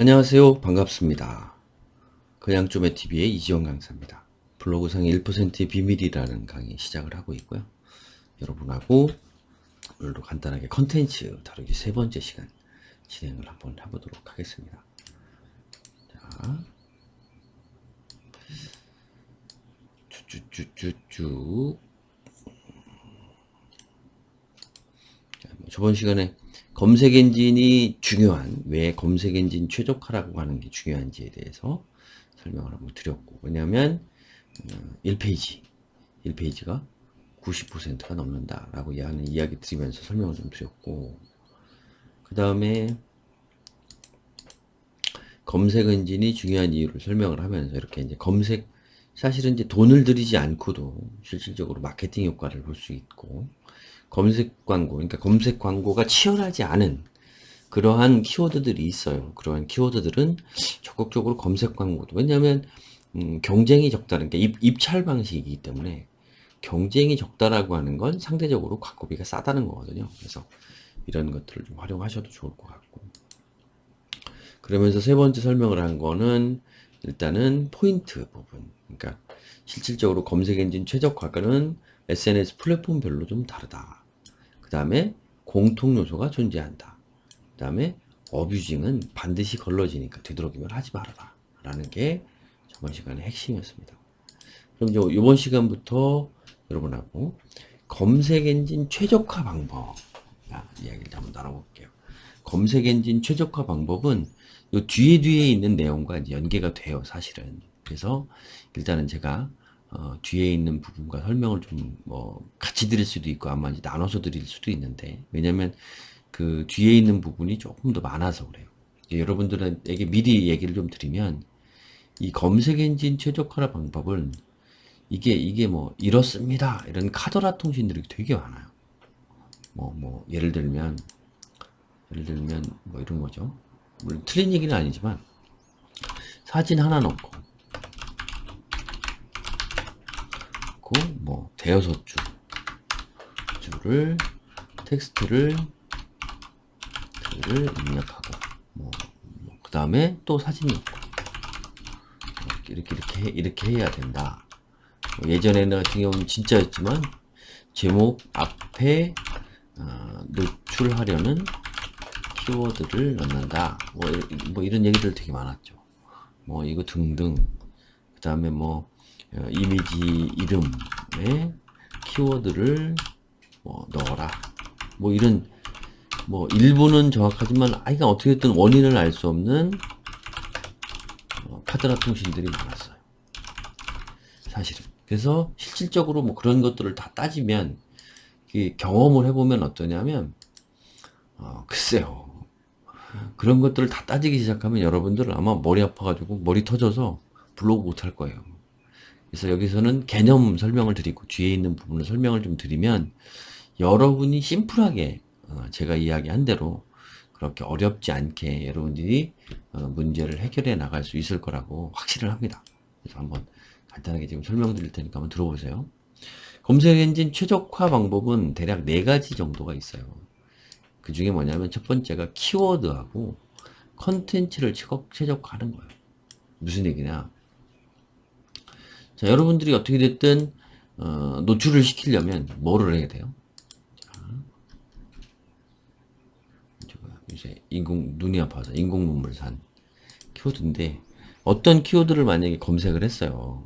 안녕하세요. 반갑습니다. 그냥 좀의 TV의 이지영 강사입니다. 블로그상의 1%의 비밀이라는 강의 시작을 하고 있고요. 여러분하고 오늘도 간단하게 컨텐츠 다루기 세 번째 시간 진행을 한번 해보도록 하겠습니다. 자, 쭉쭉쭉쭉. 저번 시간에 검색 엔진이 중요한, 왜 검색 엔진 최적화라고 하는 게 중요한지에 대해서 설명을 한번 드렸고, 왜냐하면 1페이지가 90%가 넘는다라고 하는 이야기 드리면서 설명을 좀 드렸고, 그 다음에 검색 엔진이 중요한 이유를 설명을 하면서 이렇게 이제 사실은 이제 돈을 들이지 않고도 실질적으로 마케팅 효과를 볼 수 있고, 그러니까 검색 광고가 치열하지 않은 그러한 키워드들이 있어요. 그러한 키워드들은 적극적으로 검색 광고도, 왜냐하면 경쟁이 적다는 게 입찰 방식이기 때문에 경쟁이 적다라고 하는 건 상대적으로 광고비가 싸다는 거거든요. 그래서 이런 것들을 좀 활용하셔도 좋을 것 같고, 그러면서 세 번째 설명을 한 거는 일단은 포인트 부분. 그러니까 실질적으로 검색 엔진 최적화는 SNS 플랫폼별로 좀 다르다. 그 다음에 공통 요소가 존재한다. 그 다음에 어뷰징은 반드시 걸러지니까 되도록이면 하지 말아라. 라는 게 저번 시간의 핵심이었습니다. 그럼 이제 이번 시간부터 여러분하고 검색 엔진 최적화 방법 이야기를 한번 나눠볼게요. 검색 엔진 최적화 방법은 요 뒤에 있는 내용과 이제 연계가 돼요, 사실은. 그래서 일단은 제가 뒤에 있는 부분과 설명을 좀 같이 드릴 수도 있고 아마 이제 나눠서 드릴 수도 있는데, 왜냐면 그 뒤에 있는 부분이 조금 더 많아서 그래요. 여러분들에게 미리 얘기를 좀 드리면, 이 검색 엔진 최적화 방법은 이게 뭐 이렇습니다 이런 카더라 통신들이 되게 많아요. 예를 들면 뭐 이런 거죠. 물론 틀린 얘기는 아니지만 사진 하나 넣고 뭐 대여섯 줄을 텍스트를 입력하고 그 다음에 또 사진 넣고 이렇게 해야 된다. 예전에는 같은 경우는 진짜였지만 제목 앞에 노출하려는 키워드를 넣는다. 뭐 이런 얘기들 되게 많았죠. 이거 등등. 그 다음에 이미지 이름에 키워드를 넣어라. 이런 일부는 정확하지만 아이가 어떻게든 원인을 알 수 없는 카더라 통신들이 많았어요. 사실은. 그래서 실질적으로 그런 것들을 다 따지면 경험을 해보면 어떠냐면 글쎄요. 그런 것들을 다 따지기 시작하면 여러분들은 아마 머리 아파가지고 머리 터져서 블로그 못 할 거예요. 그래서 여기서는 개념 설명을 드리고 뒤에 있는 부분을 설명을 좀 드리면 여러분이 심플하게 제가 이야기한 대로 그렇게 어렵지 않게 여러분들이 문제를 해결해 나갈 수 있을 거라고 확신을 합니다. 그래서 한번 간단하게 지금 설명드릴 테니까 한번 들어보세요. 검색 엔진 최적화 방법은 대략 4가지 정도가 있어요. 그 중에 뭐냐면 첫 번째가 키워드하고 컨텐츠를 최적화하는 거예요. 무슨 얘기냐? 자, 여러분들이 어떻게 됐든 노출을 시키려면 뭐를 해야 돼요? 이제 눈이 아파서 인공 눈물 산 키워드인데, 어떤 키워드를 만약에 검색을 했어요.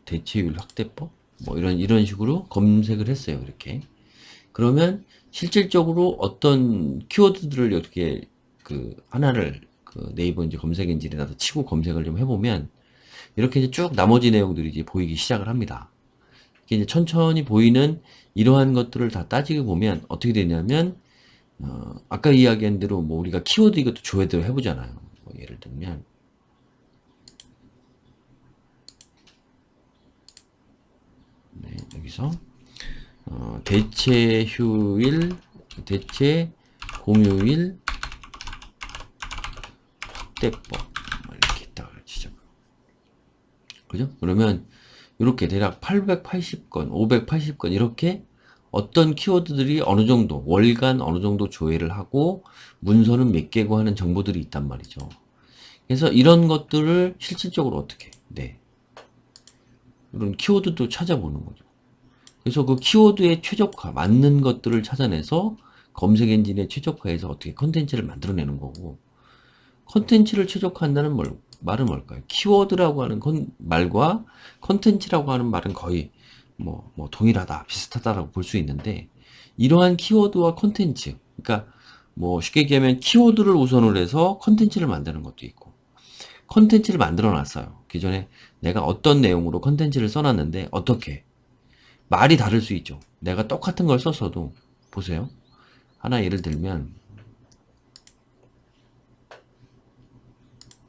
대체율 확대법? 이런 식으로 검색을 했어요. 이렇게. 그러면 실질적으로 어떤 키워드들을 이렇게 하나를 네이버 이제 검색 엔진에다 치고 검색을 좀 해보면 이렇게 이제 쭉 나머지 내용들이 이제 보이기 시작을 합니다. 이게 이제 천천히 보이는 이러한 것들을 다 따지고 보면 어떻게 되냐면 아까 이야기한 대로 우리가 키워드 이것도 조회도 해보잖아요. 예를 들면 여기서 대체 공휴일 확대법 이렇게 있다고 치죠. 그죠? 그러면 이렇게 대략 880건, 580건 이렇게 어떤 키워드들이 어느 정도, 월간 어느 정도 조회를 하고, 문서는 몇 개고 하는 정보들이 있단 말이죠. 그래서 이런 것들을 실질적으로 어떻게, 네. 이런 키워드도 찾아보는 거죠. 그래서 그 키워드의 최적화, 맞는 것들을 찾아내서 검색 엔진에 최적화해서 어떻게 컨텐츠를 만들어내는 거고, 컨텐츠를 최적화한다는 말은 뭘까요? 키워드라고 하는 말과 컨텐츠라고 하는 말은 거의 뭐 동일하다, 비슷하다라고 볼 수 있는데, 이러한 키워드와 컨텐츠, 그러니까 뭐 쉽게 얘기하면 키워드를 우선으로 해서 컨텐츠를 만드는 것도 있고, 컨텐츠를 만들어 놨어요. 기존에 내가 어떤 내용으로 컨텐츠를 써놨는데 어떻게 말이 다를 수 있죠. 내가 똑같은 걸 썼어도 보세요. 하나 예를 들면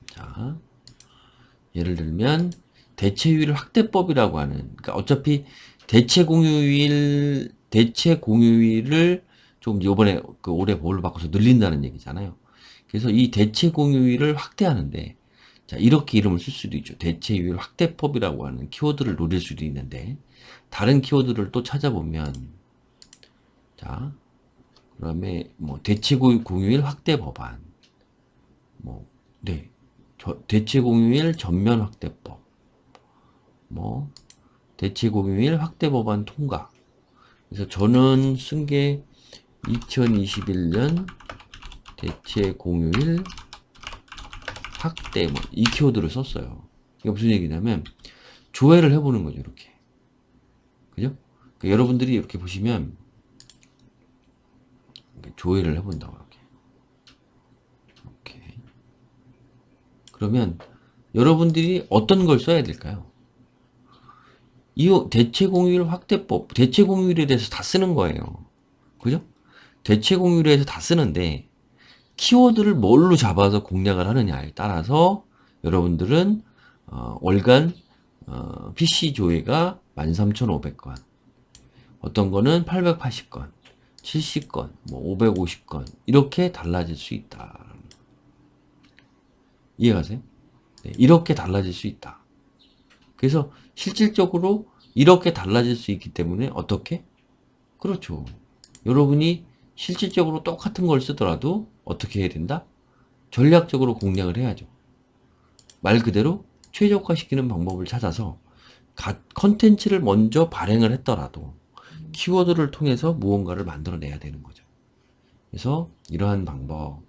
자 예를 들면 대체휴일 확대법이라고 하는, 그러니까 어차피 대체 공휴일을 좀 요번에 그 올해 법을 바꿔서 늘린다는 얘기잖아요. 그래서 이 대체 공휴일을 확대하는데, 자 이렇게 이름을 쓸 수도 있죠. 대체휴일 확대법이라고 하는 키워드를 노릴 수도 있는데, 다른 키워드를 또 찾아보면, 자 그다음에 뭐 대체 공휴일 확대 법안, 뭐 네, 대체 공휴일 전면 확대법, 뭐 대체 공휴일 확대 법안 통과. 그래서 저는 쓴 게 2021년 대체 공휴일 확대 뭐 이 키워드를 썼어요. 이게 무슨 얘기냐면 조회를 해보는 거죠. 이렇게, 그죠? 그러니까 여러분들이 이렇게 보시면 이렇게 조회를 해본다고 이렇게. 그러면 여러분들이 어떤 걸 써야 될까요? 이 대체 공휴일 확대법, 대체 공휴일에 대해서 다 쓰는 거예요. 그죠? 대체 공휴일에 대해서 다 쓰는데 키워드를 뭘로 잡아서 공략을 하느냐에 따라서 여러분들은 월간 PC 조회가 13,500건, 어떤 거는 880건, 70건, 뭐 550건 이렇게 달라질 수 있다. 이해가세요? 네, 이렇게 달라질 수 있다. 그래서 실질적으로 이렇게 달라질 수 있기 때문에 어떻게? 그렇죠. 여러분이 실질적으로 똑같은 걸 쓰더라도 어떻게 해야 된다? 전략적으로 공략을 해야죠. 말 그대로 최적화시키는 방법을 찾아서 컨텐츠를 먼저 발행을 했더라도 키워드를 통해서 무언가를 만들어내야 되는 거죠. 그래서 이러한 방법.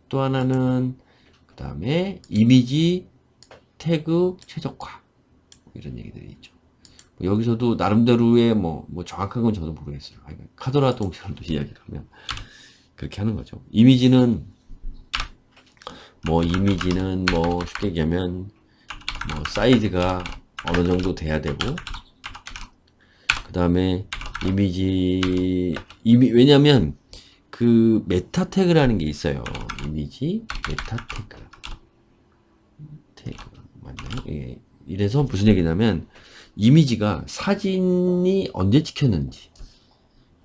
또 하나는 그 다음에 이미지 태그 최적화, 이런 얘기들이 있죠. 여기서도 나름대로의 뭐 정확한 건 저도 모르겠어요. 카더라 동처럼도 이야기를 하면 그렇게 하는 거죠. 이미지는 뭐 쉽게 얘기하면 뭐 사이즈가 어느 정도 돼야 되고, 그 다음에 왜냐면 그 메타 태그라는 게 있어요. 이미지 메타 태그 맞나요? 예. 이래서 무슨 얘기냐면 이미지가 사진이 언제 찍혔는지,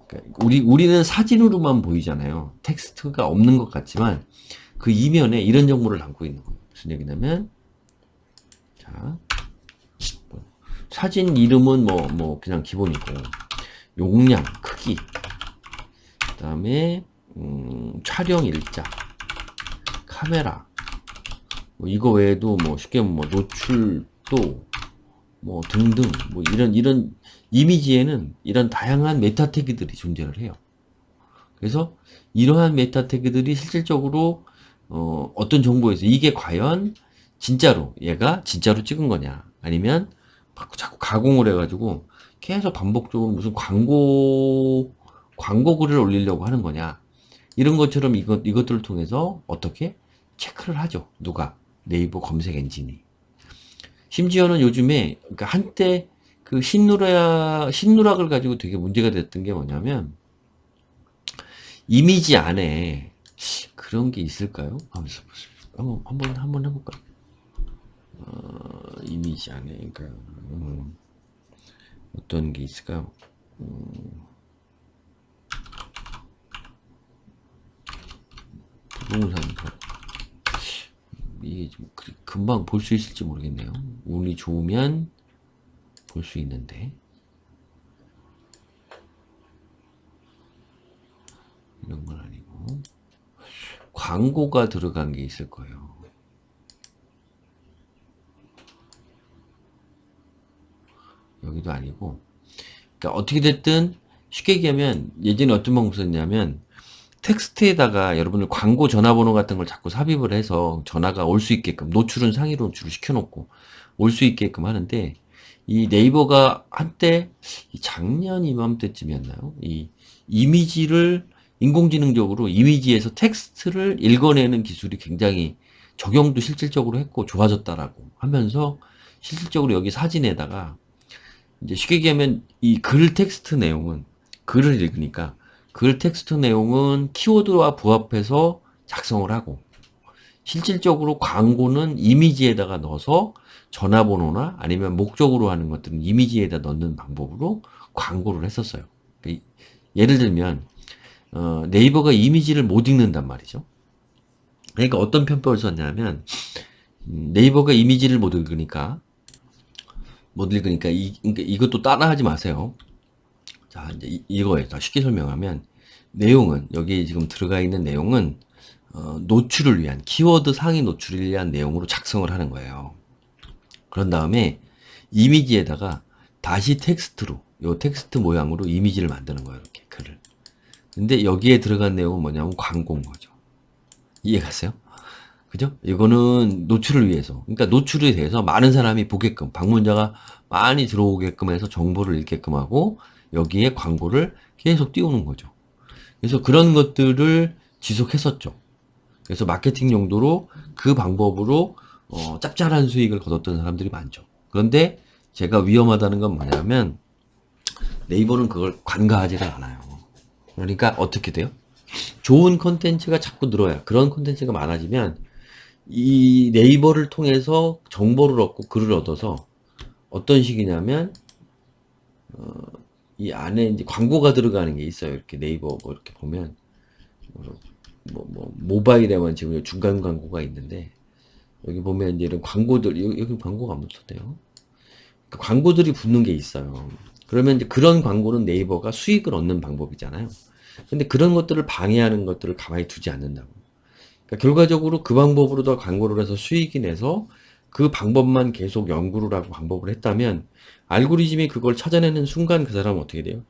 그러니까 우리는 사진으로만 보이잖아요. 텍스트가 없는 것 같지만 그 이면에 이런 정보를 담고 있는 거예요. 무슨 얘기냐면, 자, 사진 이름은 뭐 그냥 기본이고, 용량, 크기, 그 다음에 촬영 일자, 카메라, 뭐 이거 외에도 뭐 쉽게 뭐 노출도 뭐 등등 뭐 이런 이미지에는 이런 다양한 메타 태그들이 존재를 해요. 그래서 이러한 메타 태그들이 실질적으로 어떤 정보에서 이게 과연 진짜로 얘가 진짜로 찍은 거냐, 아니면 자꾸 가공을 해가지고 계속 반복적으로 무슨 광고 글을 올리려고 하는 거냐, 이런 것처럼 이것들을 통해서 어떻게 체크를 하죠. 누가? 네이버 검색 엔진이. 심지어는 요즘에, 그러니까 한때 그 신누락을 가지고 되게 문제가 됐던 게 뭐냐면, 이미지 안에 그런 게 있을까요? 한번 해볼까요? 이미지 안에, 그러니까, 어떤 게 있을까요? 부동산, 이게 좀 금방 볼 수 있을지 모르겠네요. 운이 좋으면 볼 수 있는데. 이런 건 아니고 광고가 들어간 게 있을 거예요. 여기도 아니고, 그러니까 어떻게 됐든 쉽게 얘기하면 예전에 어떤 방법 썼냐면 텍스트에다가 여러분들 광고 전화번호 같은 걸 자꾸 삽입을 해서 전화가 올 수 있게끔 노출은 상위로 노출을 시켜놓고 올 수 있게끔 하는데, 이 네이버가 한때 작년 이맘때쯤이었나요? 이 이미지를 인공지능적으로 이미지에서 텍스트를 읽어내는 기술이 굉장히 적용도 실질적으로 했고 좋아졌다라고 하면서 실질적으로 여기 사진에다가 이제 쉽게 얘기하면 이 글 텍스트 내용은 글을 읽으니까 글 텍스트 내용은 키워드와 부합해서 작성을 하고 실질적으로 광고는 이미지에다가 넣어서 전화번호나 아니면 목적으로 하는 것들은 이미지에다 넣는 방법으로 광고를 했었어요. 예를 들면 네이버가 이미지를 못 읽는단 말이죠. 그러니까 어떤 편법을 썼냐면 네이버가 이미지를 못 읽으니까 그러니까 이것도 따라하지 마세요. 자, 이제 이거에 더 쉽게 설명하면 내용은 여기 지금 들어가 있는 내용은 노출을 위한 키워드 상위 노출을 위한 내용으로 작성을 하는 거예요. 그런 다음에 이미지에다가 다시 텍스트로 요 텍스트 모양으로 이미지를 만드는 거예요. 이렇게 글을. 근데 여기에 들어간 내용은 뭐냐면 광고인 거죠. 이해갔어요? 그죠? 이거는 노출을 위해서. 그러니까 노출에 대해서 많은 사람이 보게끔, 방문자가 많이 들어오게끔 해서 정보를 읽게끔 하고, 여기에 광고를 계속 띄우는 거죠. 그래서 그런 것들을 지속했었죠. 그래서 마케팅 용도로 그 방법으로 짭짤한 수익을 거뒀던 사람들이 많죠. 그런데 제가 위험하다는 건 뭐냐면 네이버는 그걸 관가하지를 않아요. 그러니까 어떻게 돼요? 좋은 콘텐츠가 자꾸 늘어야, 그런 콘텐츠가 많아지면 이 네이버를 통해서 정보를 얻고 글을 얻어서 어떤 식이냐면 이 안에 이제 광고가 들어가는 게 있어요. 이렇게 네이버 뭐 이렇게 보면 모바일에만 지금 중간 광고가 있는데 여기 보면 이제 이런 광고들 여기 광고가 안 붙었대요. 그 광고들이 붙는 게 있어요. 그러면 이제 그런 광고는 네이버가 수익을 얻는 방법이잖아요. 근데 그런 것들을 방해하는 것들을 가만히 두지 않는다고. 그러니까 결과적으로 그 방법으로 더 광고를 해서 수익이 내서 그 방법만 계속 연구를 하고 방법을 했다면 알고리즘이 그걸 찾아내는 순간 그 사람은 어떻게 돼요?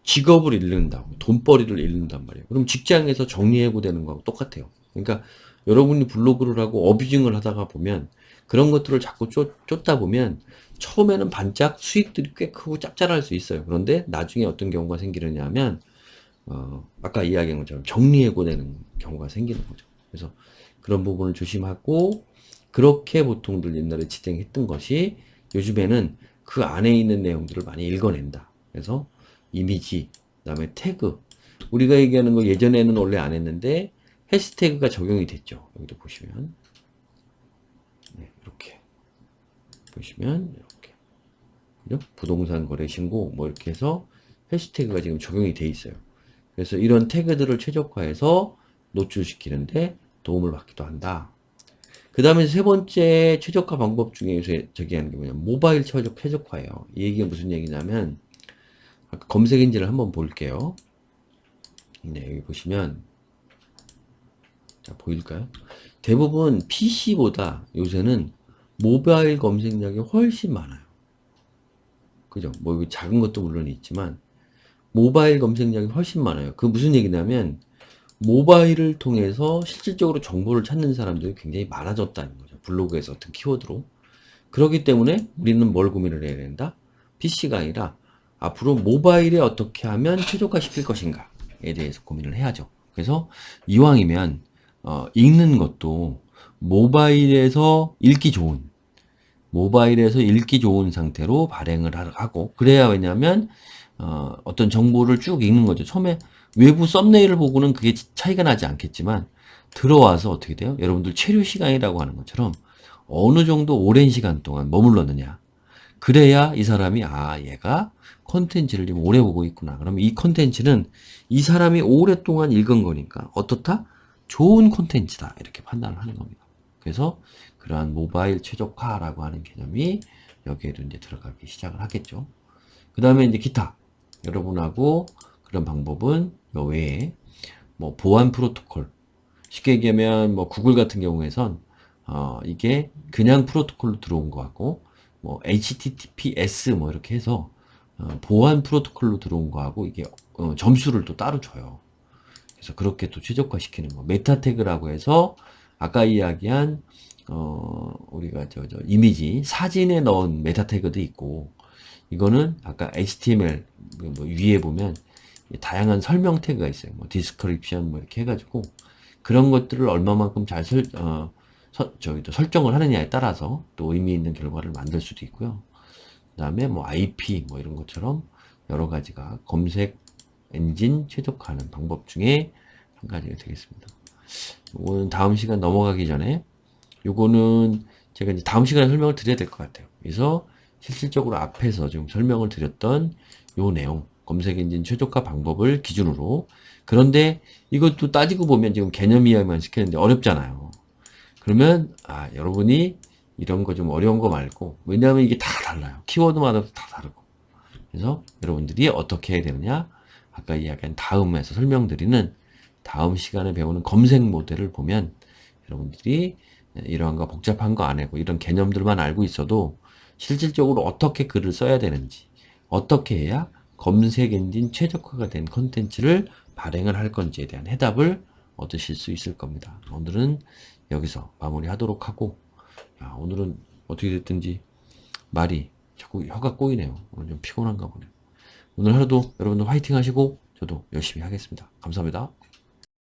직업을 잃는다고, 돈벌이를 잃는단 말이에요. 그럼 직장에서 정리해고되는 거하고 똑같아요. 그러니까 여러분이 블로그를 하고 어뷰징을 하다가 보면 그런 것들을 자꾸 쫓다 보면 처음에는 반짝 수익들이 꽤 크고 짭짤할 수 있어요. 그런데 나중에 어떤 경우가 생기느냐 하면 아까 이야기한 것처럼 정리해고되는 경우가 생기는 거죠. 그래서 그런 부분을 조심하고 그렇게 보통들 옛날에 진행했던 것이 요즘에는 그 안에 있는 내용들을 많이 읽어낸다. 그래서 이미지, 그다음에 태그. 우리가 얘기하는 거 예전에는 원래 안 했는데 해시태그가 적용이 됐죠. 여기도 보시면 네, 이렇게 보시면 이렇게 그죠? 부동산 거래 신고 뭐 이렇게 해서 해시태그가 지금 적용이 돼 있어요. 그래서 이런 태그들을 최적화해서 노출시키는데 도움을 받기도 한다. 그 다음에 세 번째 최적화 방법 중에서 저기 하는 게 뭐냐면 모바일 최적화예요. 이 얘기가 무슨 얘기냐면 아까 검색 엔진을 한번 볼게요. 네, 여기 보시면 자, 보일까요? 대부분 PC보다 요새는 모바일 검색량이 훨씬 많아요. 그죠? 뭐 작은 것도 물론 있지만 모바일 검색량이 훨씬 많아요. 그 무슨 얘기냐면 모바일을 통해서 실질적으로 정보를 찾는 사람들이 굉장히 많아졌다는 거죠. 블로그에서 어떤 키워드로. 그렇기 때문에 우리는 뭘 고민을 해야 된다? PC가 아니라 앞으로 모바일에 어떻게 하면 최적화시킬 것인가에 대해서 고민을 해야죠. 그래서 이왕이면 읽는 것도 모바일에서 읽기 좋은 상태로 발행을 하고 그래야 왜냐면 어떤 정보를 쭉 읽는 거죠. 처음에 외부 썸네일을 보고는 그게 차이가 나지 않겠지만 들어와서 어떻게 돼요? 여러분들 체류 시간이라고 하는 것처럼 어느 정도 오랜 시간 동안 머물렀느냐. 그래야 이 사람이 얘가 컨텐츠를 좀 오래 보고 있구나. 그러면 이 컨텐츠는 이 사람이 오랫동안 읽은 거니까 어떻다? 좋은 컨텐츠다. 이렇게 판단을 하는 겁니다. 그래서 그러한 모바일 최적화라고 하는 개념이 여기에도 이제 들어가기 시작을 하겠죠. 그 다음에 이제 기타. 여러분하고 그런 방법은 요 외에 뭐 보안 프로토콜, 쉽게 얘기하면 뭐 구글 같은 경우에선 이게 그냥 프로토콜로 들어온 거하고 뭐 HTTPS 뭐 이렇게 해서 보안 프로토콜로 들어온 거하고 이게 점수를 또 따로 줘요. 그래서 그렇게 또 최적화시키는 거. 메타 태그라고 해서 아까 이야기한 우리가 저 이미지 사진에 넣은 메타 태그도 있고, 이거는 아까 HTML 뭐 위에 보면 다양한 설명 태그가 있어요. 뭐 디스크립션 뭐 이렇게 해가지고 그런 것들을 얼마만큼 잘 설정을 하느냐에 따라서 또 의미 있는 결과를 만들 수도 있고요. 그 다음에 뭐 IP 뭐 이런 것처럼 여러 가지가 검색 엔진 최적화하는 방법 중에 한 가지가 되겠습니다. 이거는 다음 시간 넘어가기 전에 요거는 제가 이제 다음 시간에 설명을 드려야 될 것 같아요. 그래서 실질적으로 앞에서 지금 설명을 드렸던 요 내용, 검색 엔진 최적화 방법을 기준으로. 그런데 이것도 따지고 보면 지금 개념 이야기만 시켰는데 어렵잖아요. 그러면 여러분이 이런 거 좀 어려운 거 말고, 왜냐하면 이게 다 달라요. 키워드마다 다 다르고. 그래서 여러분들이 어떻게 해야 되느냐, 아까 이야기한 다음에서 설명드리는 다음 시간에 배우는 검색 모델을 보면 여러분들이 이러한 거 복잡한 거 안 하고 이런 개념들만 알고 있어도 실질적으로 어떻게 글을 써야 되는지, 어떻게 해야 검색 엔진 최적화가 된 컨텐츠를 발행을 할 건지에 대한 해답을 얻으실 수 있을 겁니다. 오늘은 여기서 마무리하도록 하고, 오늘은 어떻게 됐든지 말이 자꾸 혀가 꼬이네요. 오늘 좀 피곤한가 보네요. 오늘 하루도 여러분들 화이팅 하시고 저도 열심히 하겠습니다. 감사합니다.